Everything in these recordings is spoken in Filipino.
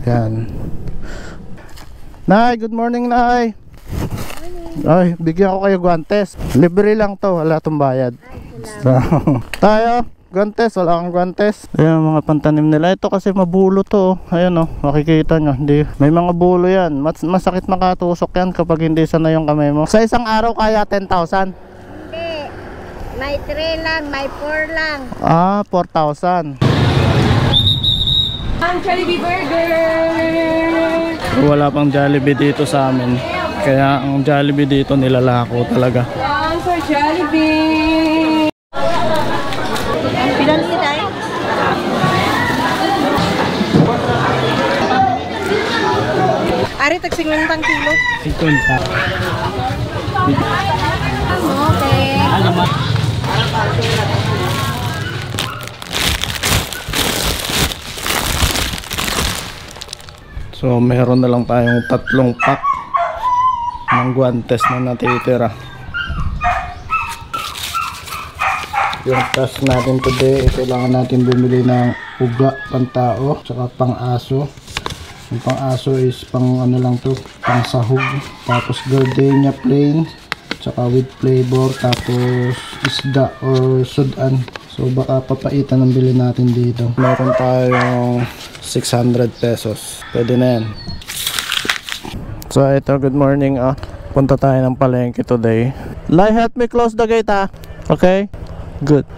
Yan. Nay, good morning, Nay. Ay, bigyan ko kayo guantes. Libre lang to, wala tong bayad. So, tayo, guantes, wala kang guantes. Ayan mga pantanim nila. Ito kasi mabulo to. Ayan o, makikita nyo. Hindi, may mga bulo yan. Masakit makatusok yan kapag hindi sana yung kamay mo. Sa isang araw kaya 10,000? Hindi. May 3 lang, may 4 lang. Ah, 4,000. Ang Jollibee Burger! Wala pang Jollibee dito sa amin. Kaya ang Jollibee dito nilalako talaga. Ang for Jollibee! Pilan si Day? Ari, tagsing lang tang kilo. 50. Okay. Alamat. So meron na lang tayong 3 pack ng guantes na natitira. Yung task natin today, kailangan natin bumili ng uga pantao tsaka pang aso. Yung pang aso is pang ano lang to, pang sahog. Tapos gardenia plain tsaka with flavor, tapos isda or sudan. So baka papaitan ang bili natin dito. Meron tayong 600 pesos. Pwede na yan. So ito, good morning. Punta tayo ng palengke today. Lai, help me close the gate Okay? Good.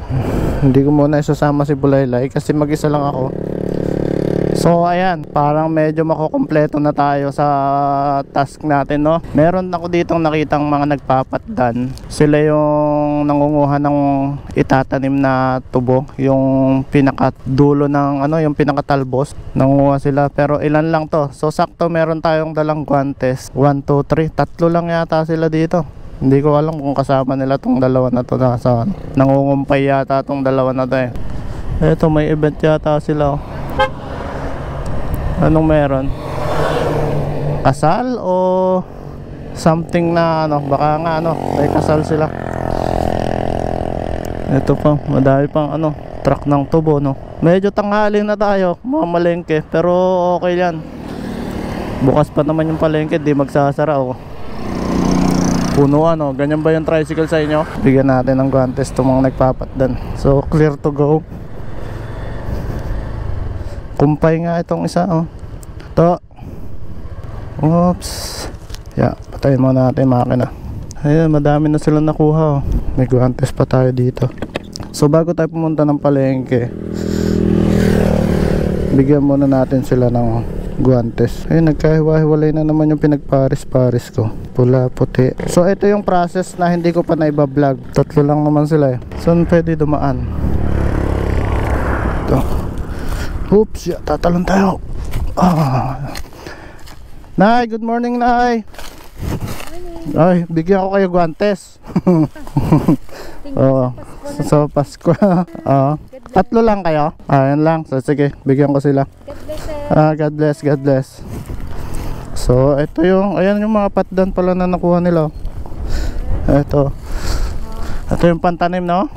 Hindi ko muna isasama si Bulaylay kasi mag-isa lang ako. So ayan, parang medyo makukumpleto na tayo sa task natin, no? Meron ako ditong nakitang mga nagpapatdan. Sila yung nangunguha ng itatanim na tubo, yung pinakadulo ng ano, yung pinakatalbos. Nangunguha sila, pero ilan lang to. So sakto meron tayong dalang guantes. 1, 2, 3, 3 lang yata sila dito. Hindi ko alam kung kasama nila tong dalawa na to na sa nangungumpay yata tong dalawa na to eh. Eto, may event yata sila. Anong meron? Kasal o something na ano, baka nga ano, may kasal sila. Ito pa, madami pang ano, truck ng tubo, no. Medyo tanghali na tayo, mamalengke, pero okay yan. Bukas pa naman yung palengke, di magsasara oh. Puno ano, ganyan ba yung tricycle sa inyo? Bigyan natin ng guantes itong mga nagpapatdan. So clear to go. Kumpay nga itong isa oh. Ito. Oops. Yeah, patayin muna natin yung makina. Ayan, madami na sila nakuha oh. May guantes pa tayo dito. So bago tayo pumunta ng palengke, bigyan muna natin sila ng guantes. Ayun, nagkahiwa-hiwalay na naman yung pinagparis-paris ko. Pula, puti. So ito yung process na hindi ko pa naiba-vlog. 3 lang naman sila eh. Saan pwede dumaan? Ito. Oops, yeah, tatalon tayo. Nay, good morning, Nay. Ay, bigyan ko kayo guantes. Oo. So Pasko. 3 lang kayo? Ayan lang. So sige, bigyan ko sila. God bless, God bless. So ito yung, ayan yung mga patdan pala na nakuha nila. Ito yung pantanim, no?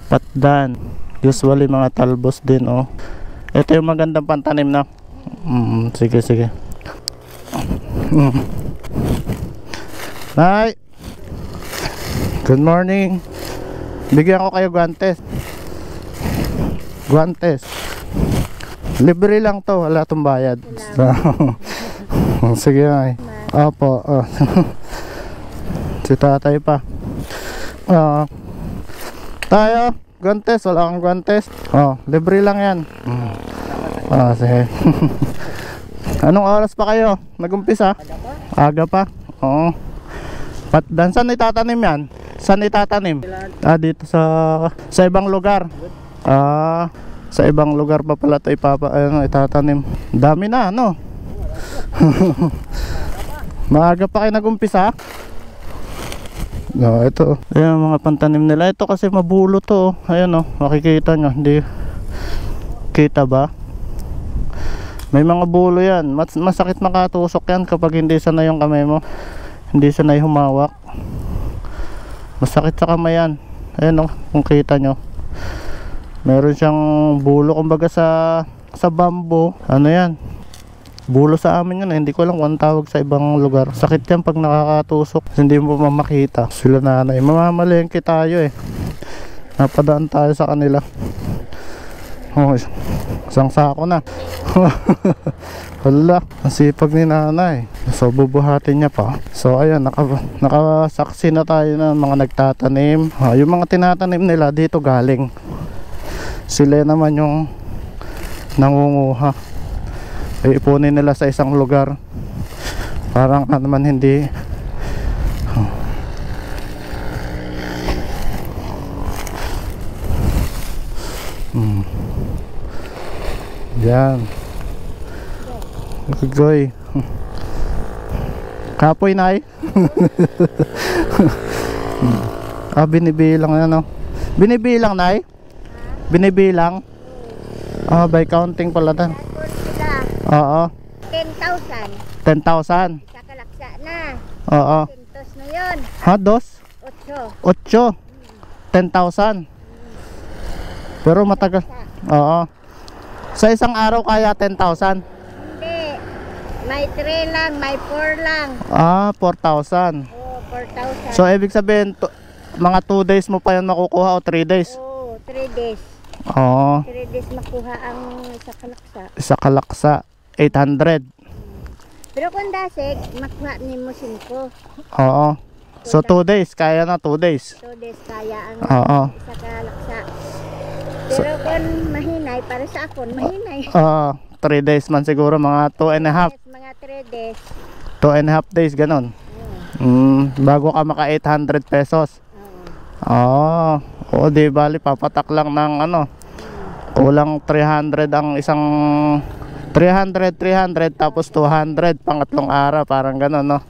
Patdan. Usually mga talbos din oh. Ito yung magandang pantanim, no? Sige, sige. Nay, good morning. Bigyan ko kayo guantes. Guantes. Libre lang to, wala tong bayad. So, sige ay. Opo. Si tatay pa. Tayo, guantes, wala kang guantes. Libre lang yan. Sige. Anong oras pa kayo nagumpisa? Aga pa? Oo. Patdan, saan itatanim yan? Saan itatanim? Dito sa ibang lugar. Sa ibang lugar pa pala ito itatanim. Dami na, no? Maaga pa kayo nagumpisa? No, ito. Ayan mga pantanim nila. Ito kasi mabulo to. Ayan oh, makikita nyo. Hindi kita ba? May mga bulo yan. Masakit makatusok yan kapag hindi sanay yung kamay mo. Hindi sanay humawak. Masakit sa kamay yan. Ayan oh, kung kita nyo. Meron siyang bulo kumbaga sa bamboo. Ano yan? Bulo sa amin yun, hindi ko alam kung tawag sa ibang lugar. Sakit yan pag nakakatusok, hindi mo makita. Sila nanay, mamamalengke tayo eh. Napadaan tayo sa kanila. Oh, isang sako na. Hala, ang sipag ni nanay. So bubuhatin niya pa. So ayun, nakasaksi na tayo ng mga nagtatanim. Yung mga tinatanim nila dito galing. Sila naman yung nangunguha. Ipunin nila sa isang lugar. Parang naman hindi. Yan. Goy. Kapoy na binibilang na, no? Binibilang na binibilang. By counting pala na. Oo. 10,000. 10,000. Sa kalaksa na. Oo. 10 na yun. Ha, 8. 8. 10,000. Pero matagal. Oo. Sa isang araw kaya 10,000? Hindi. May 3 lang, may 4 lang. 4,000. Oo, 4,000. So ibig sabihin mga 2 days mo pa yan makukuha o 3 days? Oo, 3 days. Oo. 3 days makuha ang sa kalaksa. Sa kalaksa 800. Pero kung dasig, makuha ni mo 5. Oo. So 2 days, kaya na 2 days. 2 days kaya ang Oo. sa kalaksa. Pero kung mahinay, para sa akon, mahinay. 3 days man siguro, mga 2.5. Yes, mga 3 days. 2.5 days, ganon. Bago ka maka 800 pesos. Oo. Oo, di bali, papatak lang ng ano. Kulang 300 ang isang 300 tapos 200 pangatlong araw, parang ganon, no?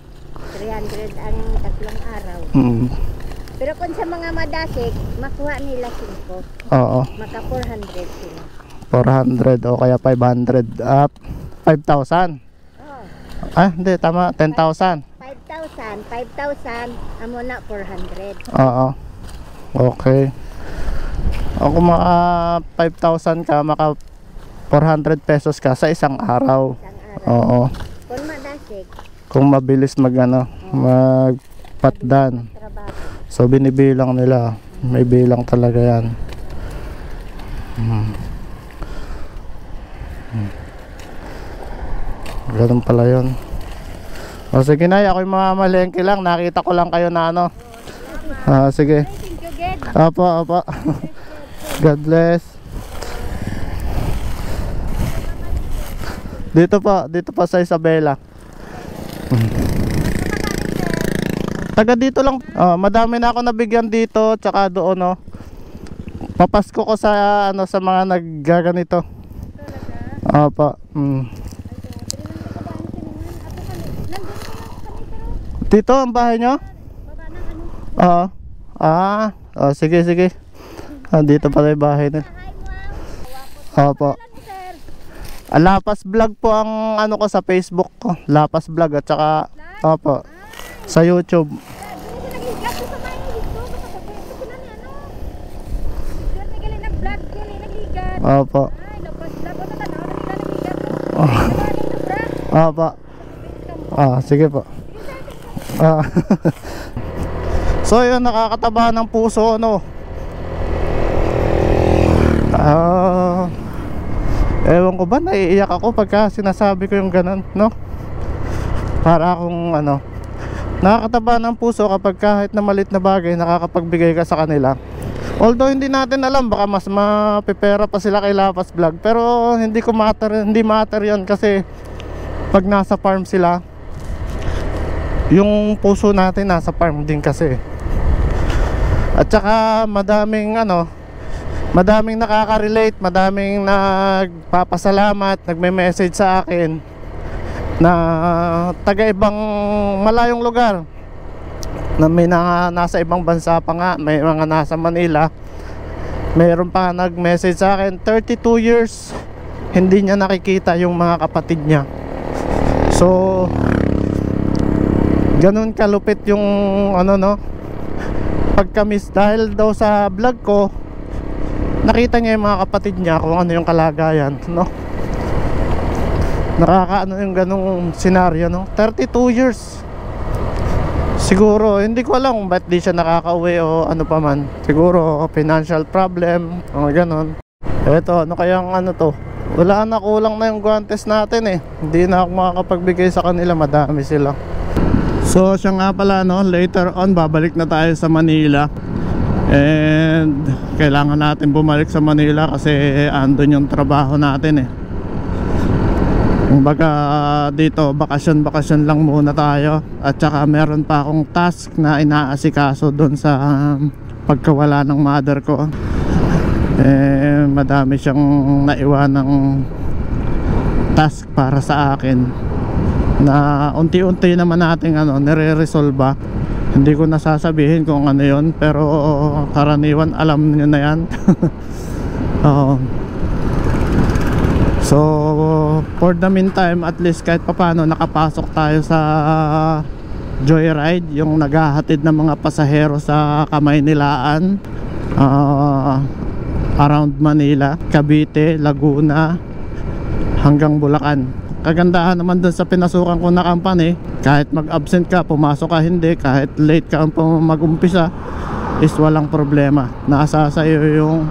300 ang tatlong araw. Pero kung sa mga madasig, makuha nila 5. Oo. Maka 400 sila. 400 o kaya 500. 5,000. Oh, Hindi, tama, 10,000. 5,000, amo na 400. Oo. Okay. Kung maka 5,000 ka, maka 400 pesos ka sa isang araw. Isang araw. Oo. Kung madasig, Kung mabilis magpatdan. trabaho. So binibilang nila. May bilang talaga yan. Ganun pala yun. O sige na, ako'y mamamalengke lang. Nakita ko lang kayo na ano. Sige. Thank you, Ged. Opo. God bless. Dito pa sa Isabela. Taga dito lang. Madami na ako nabigyan dito, tsaka doon, no. Papasko ko sa sa mga naggaganito. Opo. Dito ang bahay nyo? Oo. Sige. Dito pala yung bahay nila. Opo. Lapas Vlog po ang ano ko sa Facebook ko. Lapas Vlog at saka opo sa YouTube. Opo. Opo. Sige po. So yun, nakakataba ng puso, no. Ewan ko ba, naiiyak ako pagka sinasabi ko yung ganun, no? Para akong ano, nakakataba ng puso kapag kahit na maliit na bagay nakakapagbigay ka sa kanila. Although hindi natin alam, baka mas mapipera pa sila kay Lapas Vlog, pero hindi matter yun kasi pag nasa farm sila, yung puso natin nasa farm din kasi. At saka madaming nakaka-relate, madaming nagpapasalamat, nagme-message sa akin na taga ibang malayong lugar, na may nasa ibang bansa pa nga, may mga nasa Manila. Mayroon pa nag-message sa akin, 32 years hindi niya nakikita yung mga kapatid niya. So ganun kalupit yung pagka-miss, dahil daw sa vlog ko nakita niya yung mga kapatid niya kung ano yung kalagayan, no? Nakakaano yung ganong senaryo, no? 32 years. Siguro, hindi ko alam kung ba't di siya nakakauwi o ano pa man. Siguro, financial problem, o ganon. Eto, ano kayang ano to? Wala na, kulang na yung guantes natin eh. Hindi na ako makakapagbigay sa kanila, madami sila. So, siya nga pala, no? Later on, babalik na tayo sa Manila. And kailangan natin bumalik sa Manila kasi andun yung trabaho natin eh. Kumbaga dito bakasyon lang muna tayo. At saka meron pa akong task na inaasikaso doon sa pagkawala ng mother ko. Madami siyang naiwanang task para sa akin na unti-unti naman natin nire-resolve. Hindi ko nasasabihin kung ano yun, pero karaniwan alam niyo na yan. So for the meantime, at least kahit papano nakapasok tayo sa Joyride, yung naghahatid ng mga pasahero sa Kamaynilaan, around Manila, Cavite, Laguna hanggang Bulacan. Kagandahan naman dun sa pinasukan ko na company, kahit mag-absent ka, pumasok ka hindi, kahit late ka mag-umpisa, is walang problema. Nasa sa'yo yung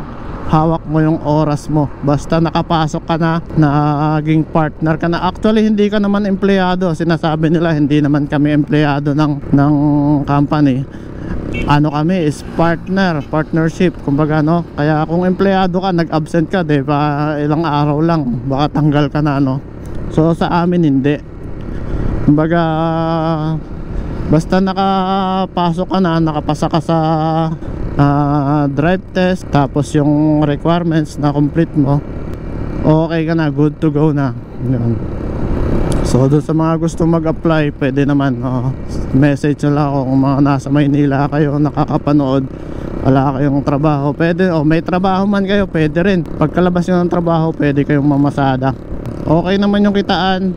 hawak mo yung oras mo. Basta nakapasok ka na, naging partner ka na. Actually hindi ka naman empleyado. Sinasabi nila hindi naman kami empleyado ng company. Ano kami is partnership kumbaga, no? Kaya kung empleyado ka, nag-absent ka, di ba, ilang araw lang baka tanggal ka na, no? So sa amin hindi. Kumbaga basta nakapasok ka na, nakapasa ka sa drive test, tapos yung requirements na complete mo, okay ka na, good to go na. Yun. So doon sa mga gusto mag-apply, pwede naman message nila ako kung mga nasa Maynila kayo nakakapanood, wala kayong trabaho, pwede, may trabaho man kayo, pwede rin. Pagkalabas nyo ng trabaho, pwede kayong mamasada. Okay naman yung kitaan.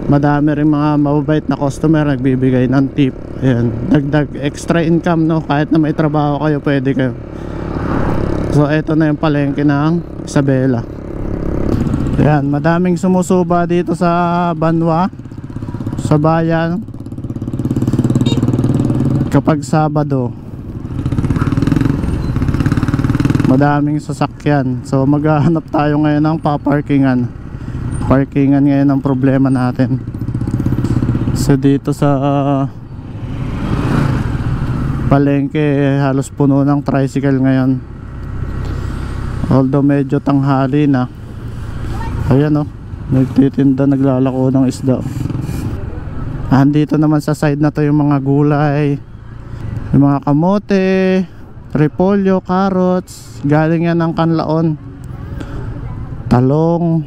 Madami rin mga mababait na customer nagbibigay ng tip. Ayan, dagdag extra income, no? Kahit na may trabaho kayo, pwede kayo. So eto na yung palengke ng Isabela. Ayan, madaming sumusuba dito sa Banwa, sa bayan, kapag Sabado. Madaming sasakyan. So maghahanap tayo ngayon ng paparkingan. Parkingan ngayon ang problema natin. So dito sa palengke halos puno ng tricycle ngayon. Although medyo tanghali na. Ayan nagtitinda, naglalako ng isda. Andito naman sa side na to yung mga gulay, yung mga kamote, repolyo, carrots, galing yan ng Kanlaon. Talong,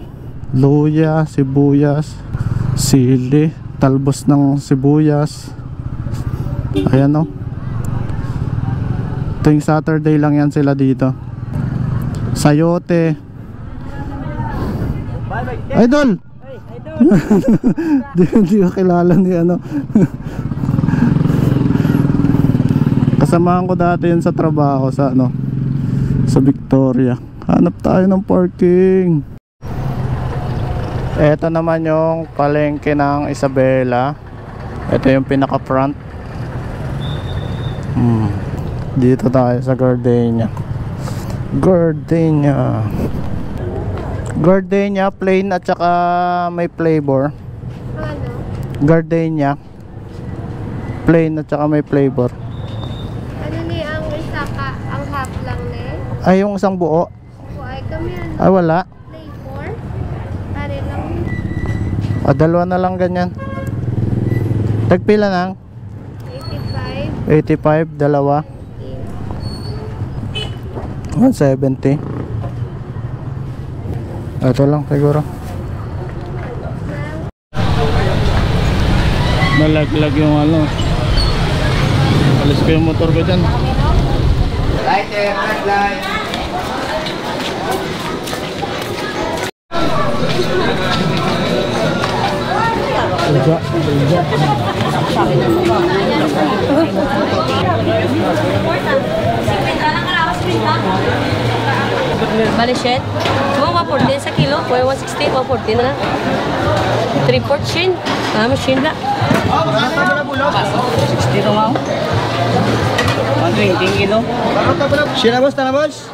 luya, sibuyas, sili, talbos ng sibuyas. Ayan tuwing Saturday lang yan sila dito. Sayote. Idol! Hindi ko kilala ni kasamahan ko dati yun sa trabaho sa sa Victoria. Hanap tayo ng parking. Ito naman yung palengke ng Isabela. Ito yung pinaka front. Dito tayo sa Gardenia. Gardenia plain at saka may flavor. Gardenia plain at saka may flavor. Ano ni ang isa ka, ang half lang ni? Ay, yung isang buo. Ay kami Ay, wala. Flavor? Tari lang. Dalawa na lang ganyan. Tagpila nang? 85. 85, dalawa. 170. Ito lang siguro. Nalaglag yung alis ko yung motor ko dyan. Lighter, red light. Bali, shed. Kung 140 sa kilo, kung 160, 140 na lang. 3/4 shin. Machine na. 60 to ma'am. 120 kilo. Sila boss, tana boss.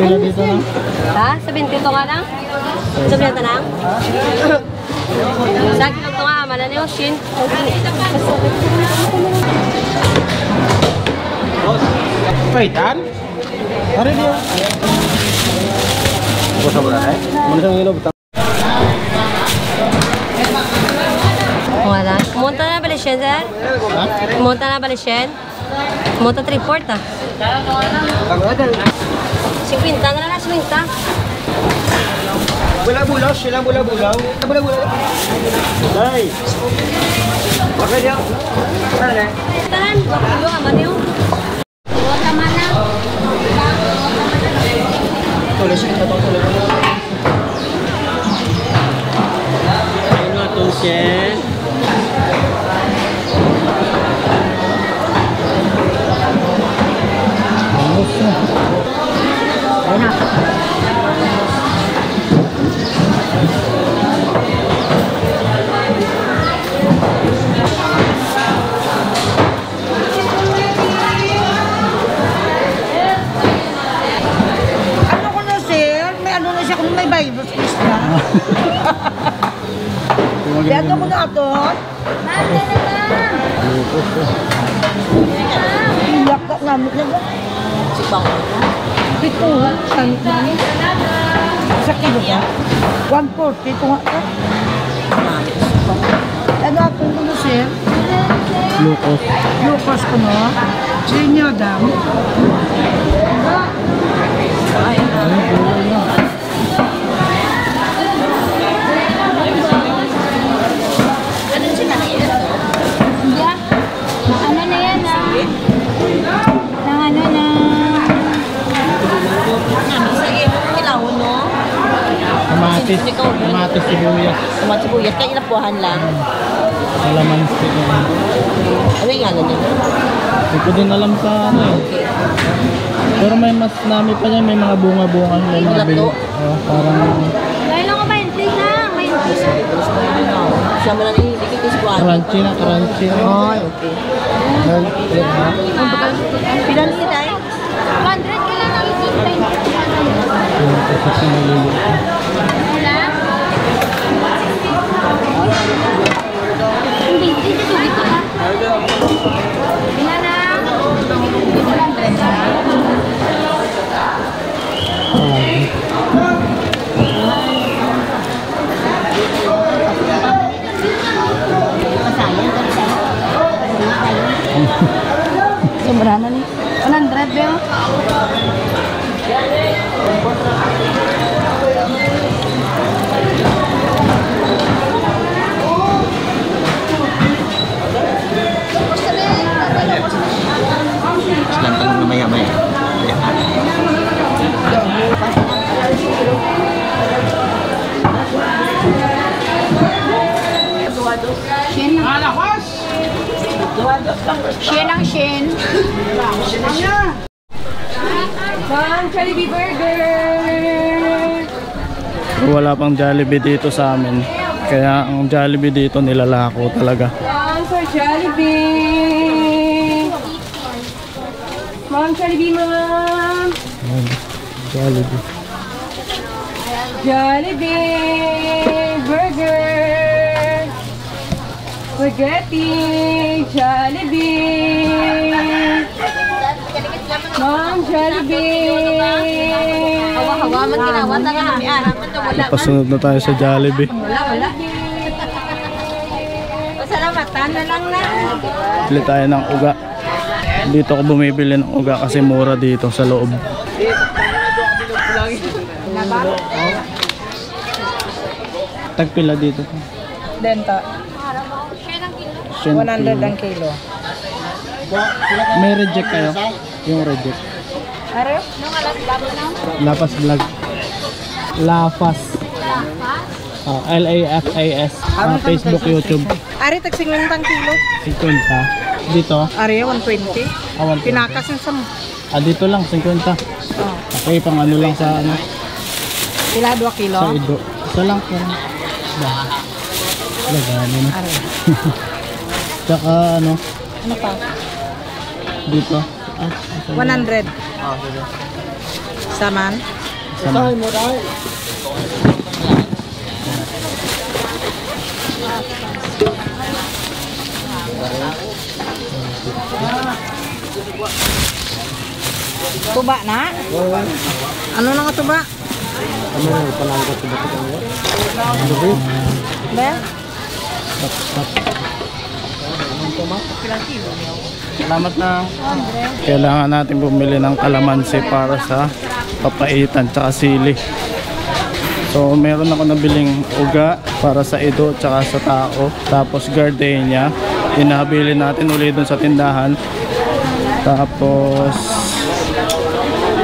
Pila dito na? Ha? 70 to nga lang? 70 na lang? Sa kilo to nga, manan yung shin. Kaitan? Ari dia. Boss mo na eh. Muna sa kilo butang. Wala. Kumunta na bali shen, sir? Kumunta na bali shen? Kumunta 3/4 ah. 50 na lang, 50. Bula-bulaw, sila bula-bulaw. Bula-bulaw. Dai. Bakit dia? Ano eh? Tahan, kilo aman yung. Tulis kita to tulis. Ano to shen? Ano ko na, sir? May ano na siya kung may virus quiz na. Dito ko na ito. Iyak ka namin na ba? Ito, sanit na. Sa kilo ka? 140 ito nga ito. Ano ako ko na, sir? Lukos. Lucas ko na. Sinyo, dam. Ano na yan ah? Nang ano na? Kamatis. Kamatis sibuyas. Tomat sibuyas, kaya inapuhan lang. Kalamansi. Ano yung ano nito? Hindi ko din alam sa ano eh. Pero may mas nami pa niya, may mga bunga-bunga, may mga Lato. parang Dahil ako 20 na. 20. Siya mo lang ilikit yung squad. crunchy na, crunchy na. Ay, okay. Pilan niya tayo? 100 ka lang ang isipin. Wala? Hindi, dito ka. Ilan na? 100. Sobra na ni. 100 ba? Silang tanong na maya-maya. Shin lang. Shin ang shin. Ma'am, Jollibee Burger! Wala pang Jollibee dito sa amin. Kaya ang Jollibee dito nilalako talaga. Ma'am, for Jollibee! Ma'am, Jollibee, ma'am! Ayan, Jollibee. Jollibee Burger! Spaghetti! Jollibee! Ma'am, Jollibee! Hawa-hawa man kinawat na nga kami. Aram man to wala man. Pasunod na tayo sa Jollibee. Wala. Pasalamatan na lang na. Bili tayo ng uga. Dito ako bumibili ng uga kasi mura dito sa loob. Tagpila dito. Denta. Shen 100 kilo. ang kilo. May reject kayo? Yung reject. Are? Lapas vlog. Lafas. Lafas. Facebook, YouTube. Are, tagsing lang tang kilo. 50. Dito? Area 120. Awan. Pinakas yung sa Dito lang, 50. Okay, pang ano lang sa ano. sila 2 kilo. Sa Ido. Isa lang po. Lagano na. Are. Tsaka ano, Ano pa? dito. 100. Saman. Sama. Tuba na? Ano na nga tuba? Ano na, palangkat ko ba ito? Ano ba? Be? Salamat na. Kailangan natin bumili ng kalamansi para sa papaitan tsaka sili. So meron ako nabiling uga para sa Ido tsaka sa tao. Tapos gardenia. Inabili natin ulit dun sa tindahan. Tapos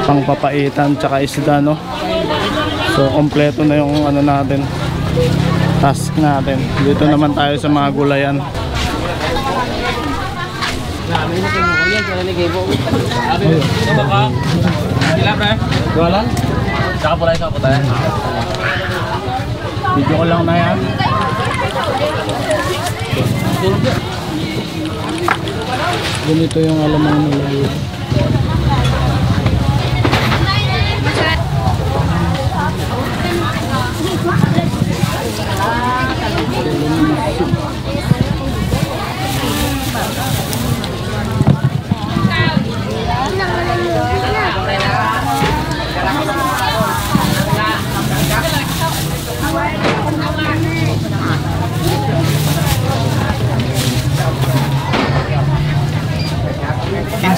pang papaitan tsaka isda, no? So kompleto na yung ano natin, task natin. Dito naman tayo sa mga gulayan. Jualan? Saka pula isa po tayo. Video ko lang na yan. Ganito yung alamang nila.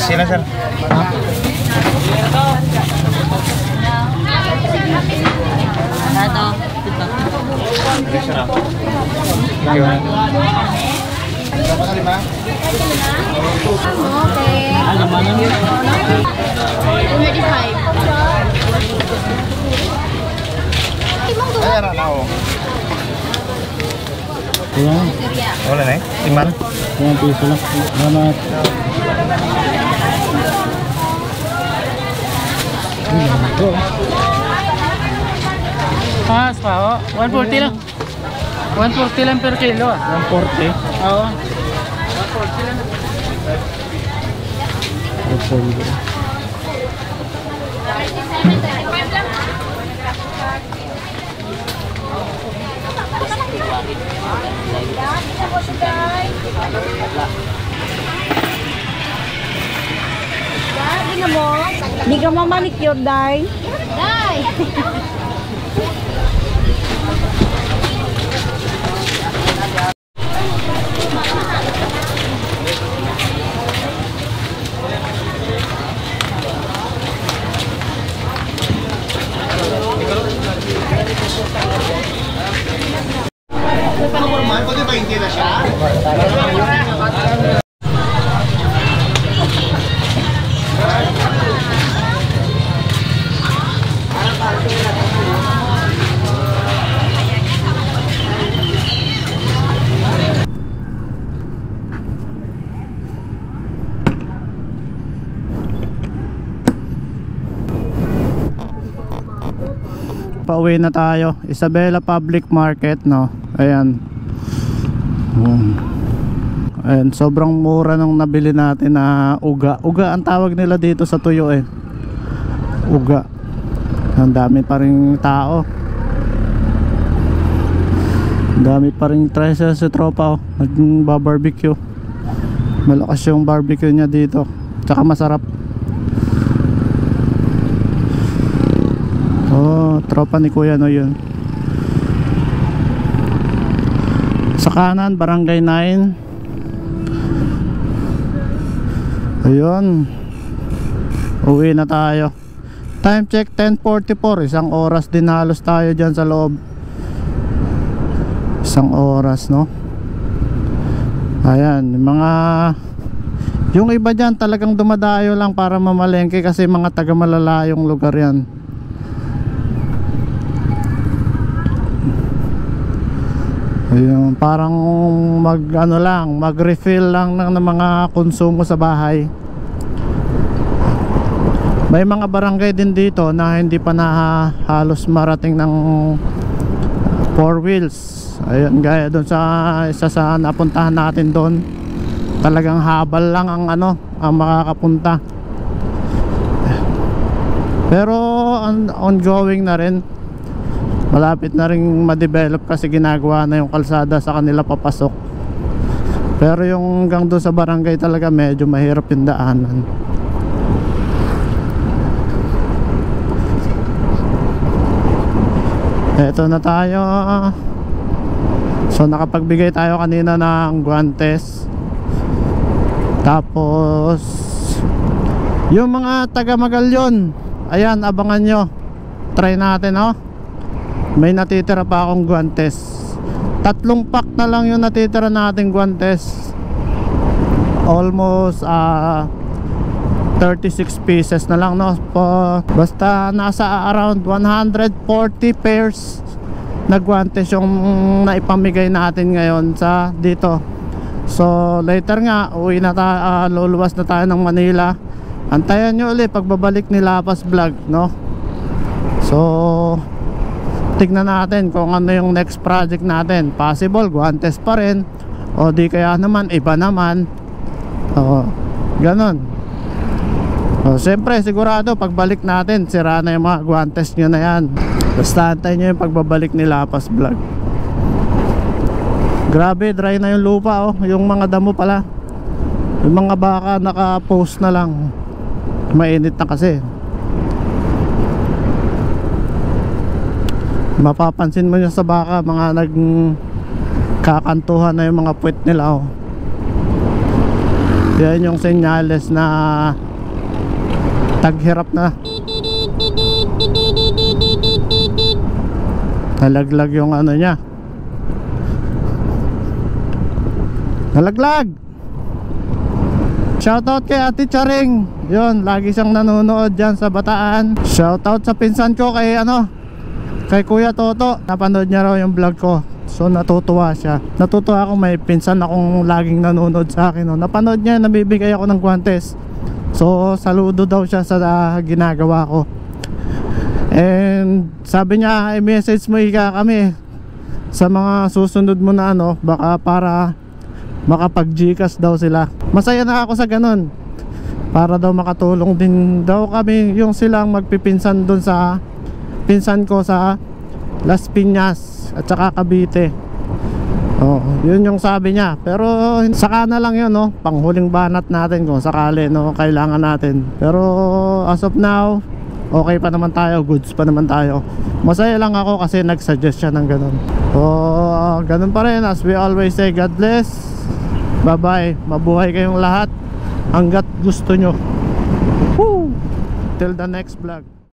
Sila sir. Ayan. Wala na eh. Timan. Ayan, piso lang. Salamat. Pa, 140 lang. 140 lang per kilo 140. Oo. 140. Hindi ka mamanicure, Day. Day! Pauwi na tayo. Isabela Public Market, no? Ayan. Ayan, sobrang mura nung nabili natin na uga. Uga ang tawag nila dito sa tuyo eh. Uga. Ang dami pa ring tao. Ang dami pa ring treasure sa tropa, oh. Nag-barbecue. Malakas yung barbecue niya dito. Tsaka masarap. Oh, tropa ni Kuya, no, yun. Sa kanan, Barangay 9. Ayun. Uwi na tayo. Time check 10:44. Isang oras din halos tayo dyan sa loob. Isang oras, no? Ayan, mga yung iba dyan talagang dumadayo lang para mamalengke kasi mga taga malalayong lugar yan. Yung parang mag-refill lang ng mga konsumo sa bahay. May mga barangay din dito na hindi pa na halos marating ng 4 wheels. Ayun, gaya doon sa isa sa napuntahan natin doon, talagang habal lang ang ang makakapunta. Pero ongoing na rin, malapit na rin ma-develop kasi ginagawa na yung kalsada sa kanila papasok. Pero yung hanggang doon sa barangay talaga medyo mahirap yung daanan. Eto na tayo. So nakapagbigay tayo kanina ng guantes. Tapos yung mga taga Magalyon, ayan, abangan nyo. Try natin, may natitira pa akong guantes. 3 pack na lang yung natitira nating guantes. Almost 36 pieces na lang, basta nasa around 140 pairs na guantes yung naipamigay natin ngayon sa dito. So later nga uwi na tayo, luluwas na tayo ng Manila. Antayan nyo ulit pagbabalik ni Lapas Vlog, So tignan natin kung ano yung next project natin. Possible guantes pa rin, o di kaya naman iba naman. Ganon. Siyempre sigurado pagbalik natin sira na yung mga guantes nyo na yan. Basta antayin nyo yung pagbabalik ni Lapas Vlog. Grabe, dry na yung lupa, yung mga damo pala. Yung mga baka naka-post na lang. Mainit na kasi. Mapapansin mo nyo sa baka, mga nagkakantuhan na yung mga puwet nila, Yan yung senyales na taghirap na. Nalaglag yung niya. Nalaglag. Shoutout kay Ate Charing. Yun, lagi siyang nanonood dyan sa Bataan. Shoutout sa pinsan ko kay kay Kuya Toto. Napanood niya raw yung vlog ko. So natutuwa siya. Natutuwa ako, may pinsan akong laging nanonood sa akin, Napanood niya, nabibigay ako ng guantes. So saludo daw siya sa ginagawa ko. And sabi niya, i-message mo kami sa mga susunod mo na baka para makapag-Gcash daw sila. Masaya na ako sa ganun, para daw makatulong din daw kami, yung silang magpipinsan dun sa pinsan ko sa Las Piñas at saka Cavite. Yun yung sabi niya. Pero saka na lang yun, panghuling banat natin kung sakali kailangan natin. Pero as of now, okay pa naman tayo, goods pa naman tayo. Masaya lang ako kasi nag-suggest siya ng ganun. Ganun pa rin, as we always say, God bless. Bye bye, mabuhay kayong lahat hanggat gusto nyo. Woo! Till the next vlog.